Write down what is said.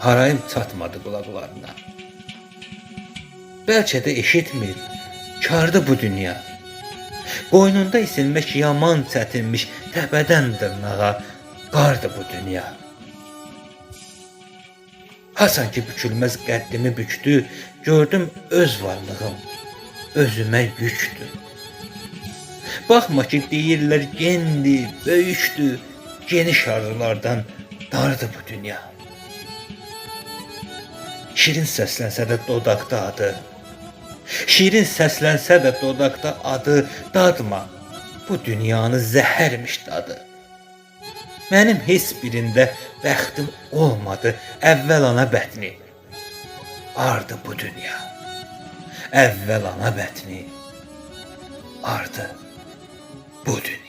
Harayım çatmadı qulaqlarına. Bəlkə də eşitmir, kardı bu dünya. Qoynunda isinmək yaman çətinmiş, təpədən dırnağa qardı bu dünya. Hasan ki bükülməz qəddimi büktü, gördüm öz varlığım özümə yüktü. Baxma ki deyirlər gendi, böyükdü, geniş arzulardan dardı bu dünya. Şirin səslənsə də dodaqda adı, şirin səslənsə də dodaqda adı, dadma, bu dünyanı zəhərmiş dadı. Mənim heç birində bəxtim olmadı, əvvəl ana bətni, ardı bu dünya. Əvvəl ana bətni, ardı bu dünya.